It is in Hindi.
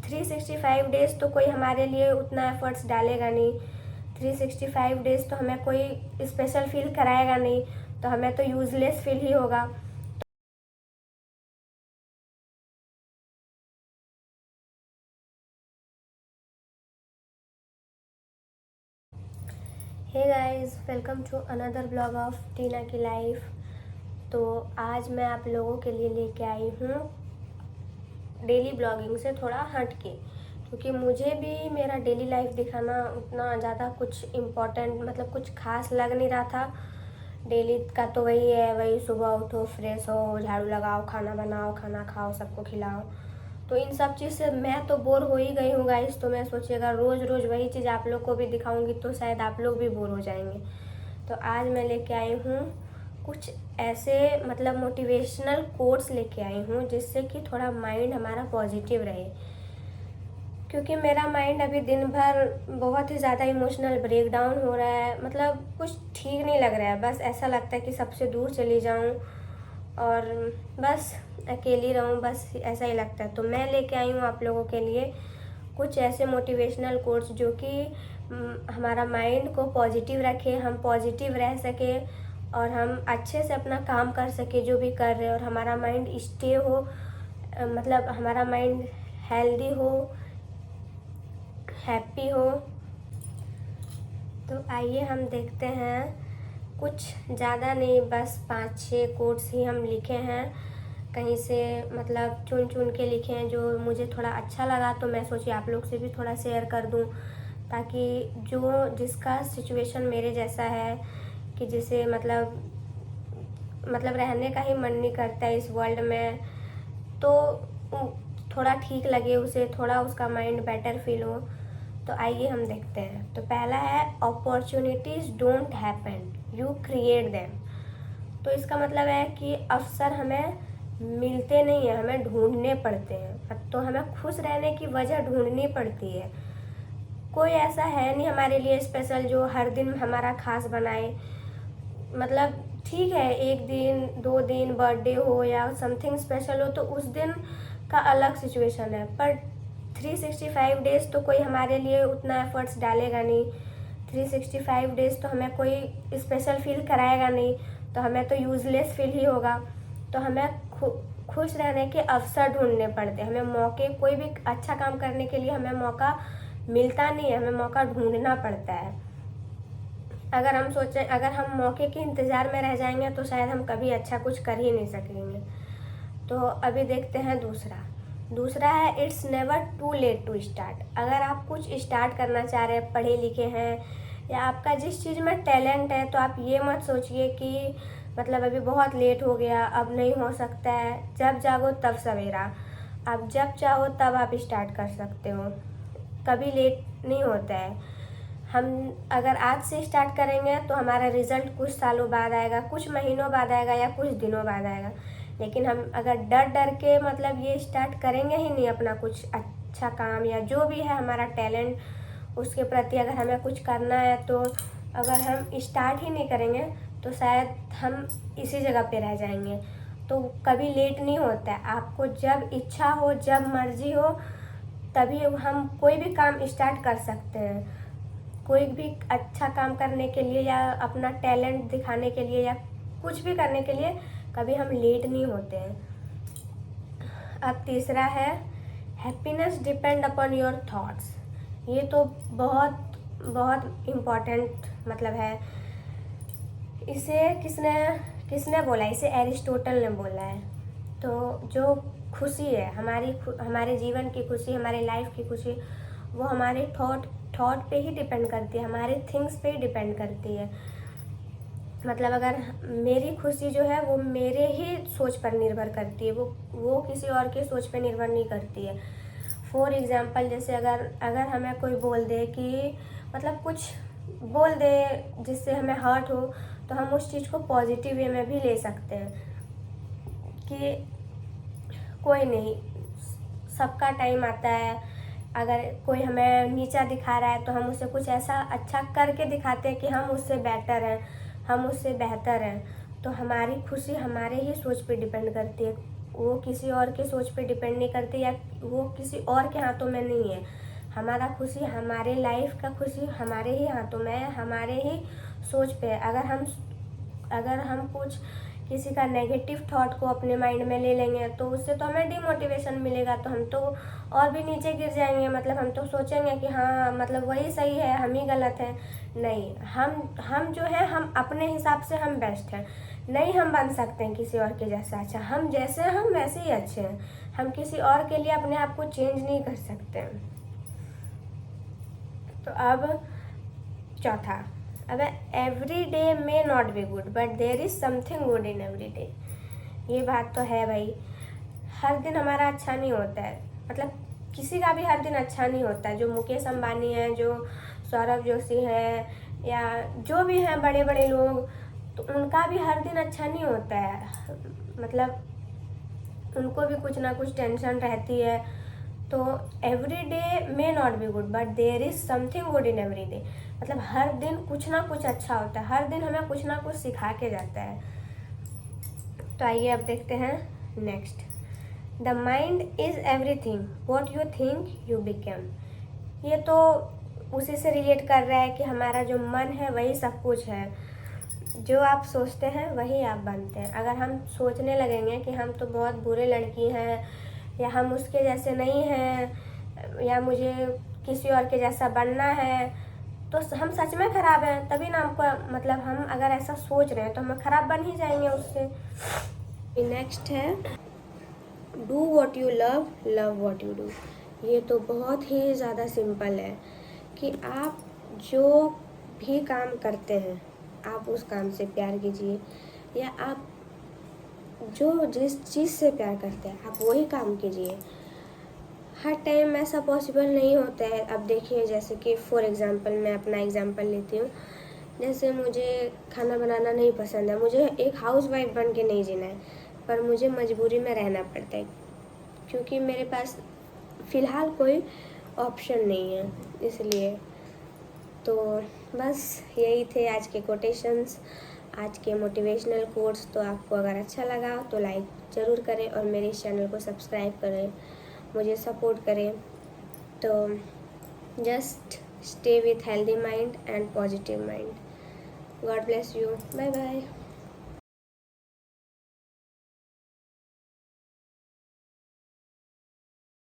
365 डेज़ तो कोई हमारे लिए उतना एफर्ट्स डालेगा नहीं। 365 डेज़ तो हमें कोई स्पेशल फील कराएगा नहीं, तो हमें तो यूज़लेस फील ही होगा। Hey guys, welcome to another blog of Tina की लाइफ। तो आज मैं आप लोगों के लिए लेके आई हूँ डेली ब्लॉगिंग से थोड़ा हट के, क्योंकि मुझे भी मेरा डेली लाइफ दिखाना उतना ज़्यादा कुछ इम्पोर्टेंट मतलब कुछ खास लग नहीं रहा था। डेली का तो वही है, वही सुबह उठो, फ्रेश हो, झाड़ू लगाओ, खाना बनाओ, खाना खाओ, सबको खिलाओ। तो इन सब चीज़ से मैं तो बोर हो ही गई हूँ गाइस। तो मैं सोचिएगा रोज़ रोज़ वही चीज़ आप लोग को भी दिखाऊंगी तो शायद आप लोग भी बोर हो जाएंगे। तो आज मैं लेके आई हूँ कुछ ऐसे मतलब मोटिवेशनल कोट्स लेके आई हूँ जिससे कि थोड़ा माइंड हमारा पॉजिटिव रहे, क्योंकि मेरा माइंड अभी दिन भर बहुत ही ज़्यादा इमोशनल ब्रेकडाउन हो रहा है। मतलब कुछ ठीक नहीं लग रहा है, बस ऐसा लगता है कि सबसे दूर चली जाऊँ और बस अकेली रहूँ, बस ऐसा ही लगता है। तो मैं लेके आई हूँ आप लोगों के लिए कुछ ऐसे मोटिवेशनल कोट्स जो कि हमारा माइंड को पॉजिटिव रखे, हम पॉजिटिव रह सके और हम अच्छे से अपना काम कर सके जो भी कर रहे हैं, और हमारा माइंड स्टे हो, मतलब हमारा माइंड हेल्दी हो, हैप्पी हो। तो आइए हम देखते हैं। कुछ ज़्यादा नहीं, बस 5-6 कोट्स ही हम लिखे हैं, कहीं से मतलब चुन चुन के लिखे हैं जो मुझे थोड़ा अच्छा लगा। तो मैं सोची आप लोग से भी थोड़ा शेयर कर दूं, ताकि जो जिसका सिचुएशन मेरे जैसा है कि जिसे मतलब रहने का ही मन नहीं करता है इस वर्ल्ड में, तो थोड़ा ठीक लगे उसे, थोड़ा उसका माइंड बेटर फील हो। तो आइए हम देखते हैं। तो पहला है, opportunities don't happen, you create them. तो इसका मतलब है कि अवसर हमें मिलते नहीं है, हमें ढूंढने पड़ते हैं। तो हमें खुश रहने की वजह ढूंढनी पड़ती है। कोई ऐसा है नहीं हमारे लिए स्पेशल जो हर दिन हमारा खास बनाए। मतलब ठीक है, एक दिन 2 दिन बर्थडे हो या समथिंग स्पेशल हो तो उस दिन का अलग सिचुएशन है, पर 365 डेज़ तो कोई हमारे लिए उतना एफर्ट्स डालेगा नहीं। 365 डेज़ तो हमें कोई स्पेशल फील कराएगा नहीं, तो हमें तो यूज़लेस फील ही होगा। तो हमें खुश रहने के अवसर ढूंढने पड़ते हैं, हमें मौके, कोई भी अच्छा काम करने के लिए हमें मौका मिलता नहीं है, हमें मौका ढूंढना पड़ता है। अगर हम सोचें, अगर हम मौके के इंतज़ार में रह जाएंगे तो शायद हम कभी अच्छा कुछ कर ही नहीं सकेंगे। तो अभी देखते हैं दूसरा है, it's never too late to start. अगर आप कुछ स्टार्ट करना चाह रहे हैं, पढ़े लिखे हैं या आपका जिस चीज़ में टैलेंट है, तो आप ये मत सोचिए कि मतलब अभी बहुत लेट हो गया, अब नहीं हो सकता है। जब जागो तब सवेरा, आप जब चाहो तब आप स्टार्ट कर सकते हो, कभी लेट नहीं होता है। हम अगर आज से स्टार्ट करेंगे तो हमारा रिजल्ट कुछ सालों बाद आएगा, कुछ महीनों बाद आएगा या कुछ दिनों बाद आएगा। लेकिन हम अगर डर डर के मतलब ये स्टार्ट करेंगे ही नहीं अपना कुछ अच्छा काम या जो भी है हमारा टैलेंट, उसके प्रति अगर हमें कुछ करना है, तो अगर हम स्टार्ट ही नहीं करेंगे तो शायद हम इसी जगह पे रह जाएंगे। तो कभी लेट नहीं होता है, आपको जब इच्छा हो, जब मर्जी हो, तभी हम कोई भी काम स्टार्ट कर सकते हैं। कोई भी अच्छा काम करने के लिए या अपना टैलेंट दिखाने के लिए या कुछ भी करने के लिए कभी हम लेट नहीं होते हैं। अब तीसरा है, happiness depend upon your thoughts. ये तो बहुत बहुत इम्पोर्टेंट मतलब है। इसे किसने किसने बोला? इसे एरिस्टोटल ने बोला है। तो जो खुशी है हमारे जीवन की खुशी, हमारे लाइफ की खुशी, वो हमारे थॉट पे ही डिपेंड करती है, हमारे थिंग्स पे ही डिपेंड करती है। मतलब अगर मेरी खुशी जो है वो मेरे ही सोच पर निर्भर करती है, वो किसी और के सोच पर निर्भर नहीं करती है। फॉर एग्ज़ाम्पल, जैसे अगर हमें कोई बोल दे कि मतलब कुछ बोल दे जिससे हमें हर्ट हो, तो हम उस चीज़ को पॉजिटिव वे में भी ले सकते हैं कि कोई नहीं, सबका टाइम आता है। अगर कोई हमें नीचा दिखा रहा है तो हम उसे कुछ ऐसा अच्छा करके दिखाते हैं कि हम उससे बेटर हैं, हम उससे बेहतर हैं। तो हमारी खुशी हमारे ही सोच पे डिपेंड करती है। वो किसी और के सोच पे डिपेंड नहीं करती, या वो किसी और के हाथों में नहीं है। हमारा खुशी, हमारे लाइफ का खुशी हमारे ही हाथों में है, हमारे ही सोच पे है। अगर हम कुछ किसी का नेगेटिव थॉट को अपने माइंड में ले लेंगे तो उससे तो हमें डिमोटिवेशन मिलेगा, तो हम तो और भी नीचे गिर जाएंगे। मतलब हम तो सोचेंगे कि हाँ मतलब वही सही है, हम ही गलत हैं। नहीं, हम जो है हम अपने हिसाब से हम बेस्ट हैं। नहीं हम बन सकते हैं किसी और के जैसा अच्छा, हम जैसे हैं हम वैसे ही अच्छे हैं। हम किसी और के लिए अपने आप को चेंज नहीं कर सकते हैं। तो अब चौथा, अब every day may not be good but there is something good in every day. ये बात तो है भाई, हर दिन हमारा अच्छा नहीं होता है। मतलब किसी का भी हर दिन अच्छा नहीं होता है। जो मुकेश अंबानी है, जो सौरभ जोशी है, या जो भी हैं बड़े बड़े लोग, तो उनका भी हर दिन अच्छा नहीं होता है। मतलब उनको भी कुछ ना कुछ टेंशन रहती है। तो every day may not be good but there is something good in every day. मतलब हर दिन कुछ ना कुछ अच्छा होता है, हर दिन हमें कुछ ना कुछ सिखा के जाता है। तो आइए अब देखते हैं next. The mind is everything what you think you become. ये तो उसी से रिलेट कर रहा है कि हमारा जो मन है वही सब कुछ है। जो आप सोचते हैं वही आप बनते हैं। अगर हम सोचने लगेंगे कि हम तो बहुत बुरे लड़की हैं, या हम उसके जैसे नहीं हैं, या मुझे किसी और के जैसा बनना है, तो हम सच में ख़राब हैं। तभी ना हमको, मतलब हम अगर ऐसा सोच रहे हैं तो हम ख़राब बन ही जाएंगे उससे। नेक्स्ट है do what you love, love what you do. ये तो बहुत ही ज़्यादा सिंपल है कि आप जो भी काम करते हैं आप उस काम से प्यार कीजिए, या आप जो जिस चीज़ से प्यार करते हैं आप वही काम कीजिए। हर टाइम ऐसा पॉसिबल नहीं होता है। अब देखिए, जैसे कि फॉर एग्ज़ाम्पल मैं अपना एग्ज़ाम्पल लेती हूँ। जैसे मुझे खाना बनाना नहीं पसंद है, मुझे एक हाउसवाइफ बन के नहीं जीना है, पर मुझे मजबूरी में रहना पड़ता है क्योंकि मेरे पास फ़िलहाल कोई ऑप्शन नहीं है। इसलिए तो बस यही थे आज के कोटेशंस, आज के मोटिवेशनल कोट्स। तो आपको अगर अच्छा लगा तो लाइक ज़रूर करें और मेरे इस चैनल को सब्सक्राइब करें, मुझे सपोर्ट करें। तो just stay with healthy mind and positive mind. God bless you. Bye bye.